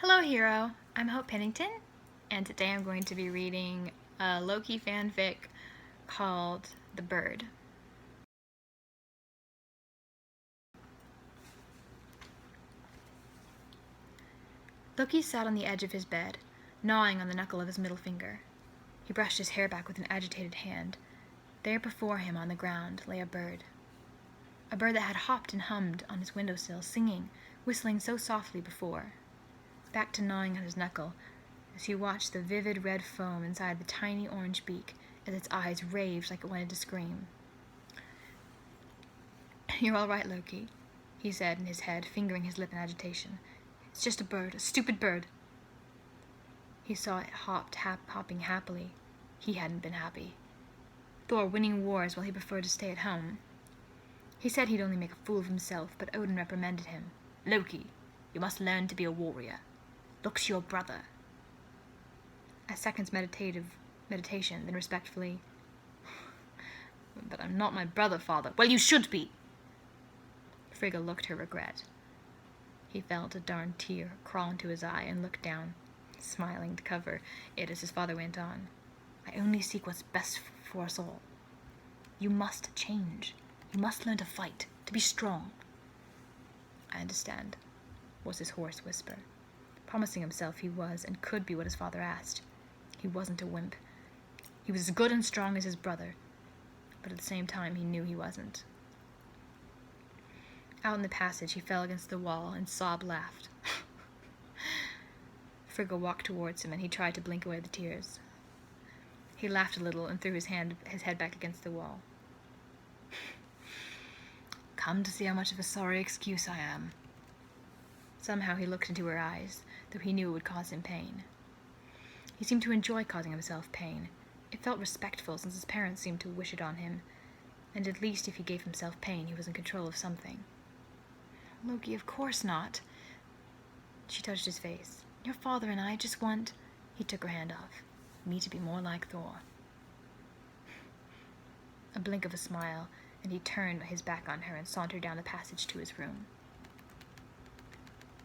Hello Hero, I'm Hope Pennington, and today I'm going to be reading a Loki fanfic called The Bird. Loki sat on the edge of his bed, gnawing on the knuckle of his middle finger. He brushed his hair back with an agitated hand. There before him on the ground lay a bird. A bird that had hopped and hummed on his windowsill, singing, whistling so softly before. Back to gnawing on his knuckle, as he watched the vivid red foam inside the tiny orange beak as its eyes raved like it wanted to scream. "You're all right, Loki," he said in his head, fingering his lip in agitation. "It's just a bird, a stupid bird." He saw it hopping happily. He hadn't been happy. Thor winning wars while he preferred to stay at home. He said he'd only make a fool of himself, but Odin reprimanded him. "Loki, you must learn to be a warrior. Look to your brother." A second's meditation, then respectfully, "But I'm not my brother, father." "Well, you should be." Frigga looked her regret. He felt a darn tear crawl into his eye and looked down, smiling to cover it as his father went on. "I only seek what's best for us all. You must change. You must learn to fight, to be strong." "I understand," was his hoarse whisper, promising himself he was and could be what his father asked. He wasn't a wimp. He was as good and strong as his brother, but at the same time he knew he wasn't. Out in the passage, he fell against the wall and Sob laughed. Frigga walked towards him and he tried to blink away the tears. He laughed a little and threw his head back against the wall. "Come to see how much of a sorry excuse I am." Somehow he looked into her eyes, though he knew it would cause him pain. He seemed to enjoy causing himself pain. It felt respectful, since his parents seemed to wish it on him, and at least if he gave himself pain, he was in control of something. "Loki, of course not." She touched his face. "Your father and I just want—" He took her hand off. "Me to be more like Thor." A blink of a smile, and he turned his back on her and sauntered down the passage to his room.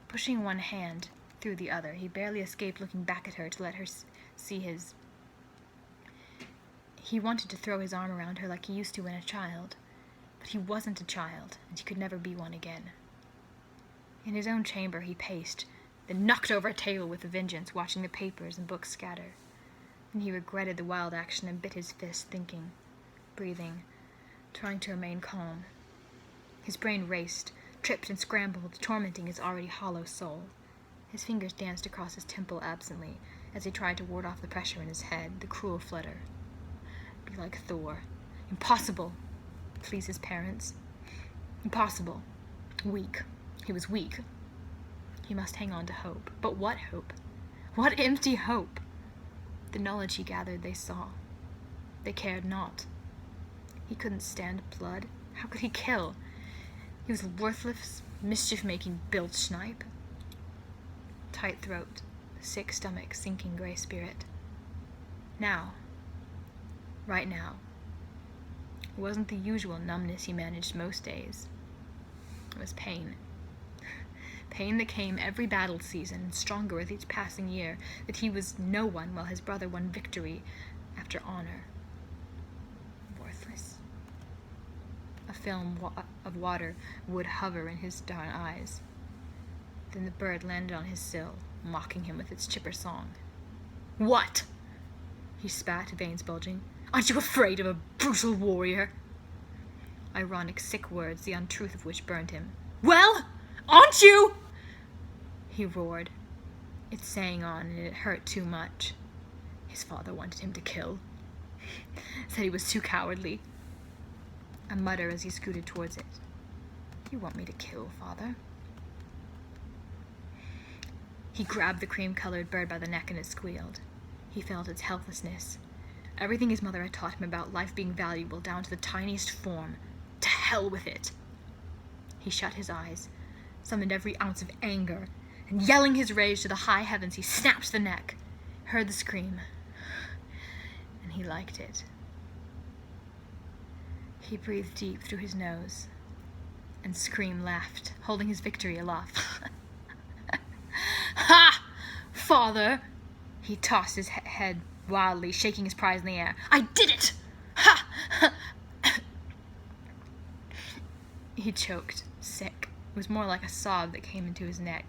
Pushing one hand through the other, he barely escaped looking back at her to let her see his... He wanted to throw his arm around her like he used to when a child, but he wasn't a child, and he could never be one again. In his own chamber he paced, then knocked over a table with a vengeance, watching the papers and books scatter. And he regretted the wild action and bit his fist, thinking, breathing, trying to remain calm. His brain raced, tripped and scrambled, tormenting his already hollow soul. His fingers danced across his temple absently as he tried to ward off the pressure in his head, the cruel flutter. Be like Thor. Impossible. Please his parents. Impossible. Weak. He was weak. He must hang on to hope. But what hope? What empty hope? The knowledge he gathered they saw. They cared not. He couldn't stand blood. How could he kill? He was a worthless, mischief-making bilge snipe. Tight throat, sick stomach, sinking gray spirit. Now. Right now. It wasn't the usual numbness he managed most days. It was pain. Pain that came every battle season, and stronger with each passing year, that he was no one while his brother won victory after honor. Worthless. A film of water would hover in his darn eyes. Then the bird landed on his sill, mocking him with its chipper song. "What?" He spat, veins bulging. "Aren't you afraid of a brutal warrior?" Ironic, sick words, the untruth of which burned him. "Well, aren't you?" he roared. It sang on, and it hurt too much. His father wanted him to kill. Said he was too cowardly. A mutter as he scooted towards it. "You want me to kill, father?" He grabbed the cream-colored bird by the neck and it squealed. He felt its helplessness. Everything his mother had taught him about life being valuable, down to the tiniest form. To hell with it! He shut his eyes, summoned every ounce of anger, and yelling his rage to the high heavens, he snapped the neck, heard the scream, and he liked it. He breathed deep through his nose, and Scream laughed, holding his victory aloft. "Ha! father! He tossed his head wildly, shaking his prize in the air. I did it! Ha! He choked, sick. It was more like a sob that came into his neck.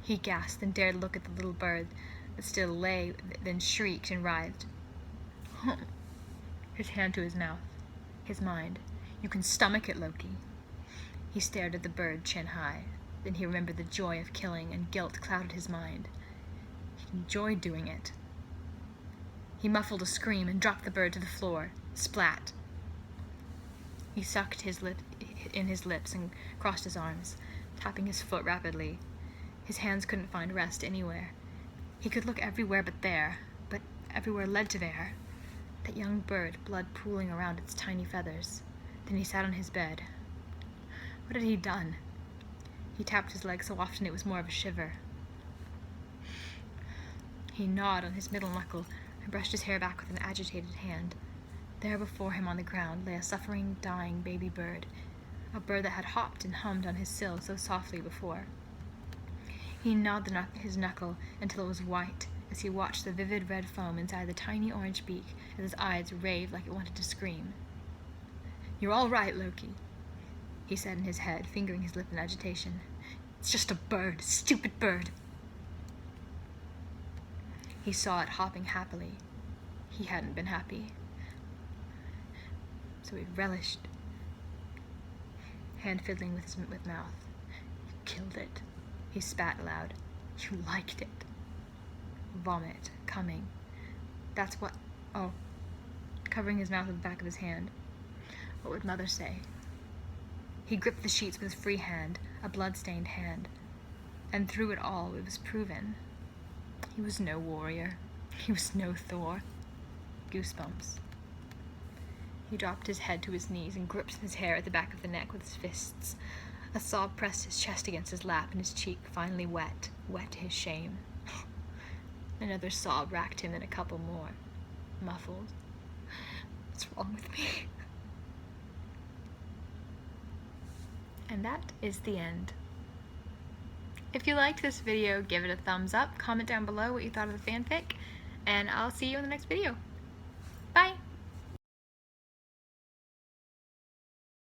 He gasped and dared look at the little bird that still lay, then shrieked and writhed. His hand to his mouth, his mind. You can stomach it, Loki. He stared at the bird, chin high. Then he remembered the joy of killing, and guilt clouded his mind. He enjoyed doing it. He muffled a scream and dropped the bird to the floor. Splat. He sucked his lip in his lips and crossed his arms, tapping his foot rapidly. His hands couldn't find rest anywhere. He could look everywhere but there, but everywhere led to there. That young bird, blood pooling around its tiny feathers. Then he sat on his bed. What had he done? He tapped his leg so often it was more of a shiver. He gnawed on his middle knuckle and brushed his hair back with an agitated hand. There before him on the ground lay a suffering, dying baby bird, a bird that had hopped and hummed on his sill so softly before. He gnawed his knuckle until it was white as he watched the vivid red foam inside the tiny orange beak as his eyes raved like it wanted to scream. You're all right, Loki, he said in his head, fingering his lip in agitation. It's just a bird, stupid bird. He saw it hopping happily. He hadn't been happy. So he relished, hand fiddling with mouth. You killed it. He spat aloud. You liked it. Vomit coming. That's what... Oh. Covering his mouth with the back of his hand. What would Mother say? He gripped the sheets with his free hand, a blood-stained hand. And through it all, it was proven. He was no warrior. He was no Thor. Goosebumps. He dropped his head to his knees and gripped his hair at the back of the neck with his fists. A sob pressed his chest against his lap, and his cheek, finally wet to his shame. Another sob racked him, and a couple more. Muffled. What's wrong with me? And that is the end. If you liked this video, give it a thumbs up, comment down below what you thought of the fanfic, and I'll see you in the next video. Bye!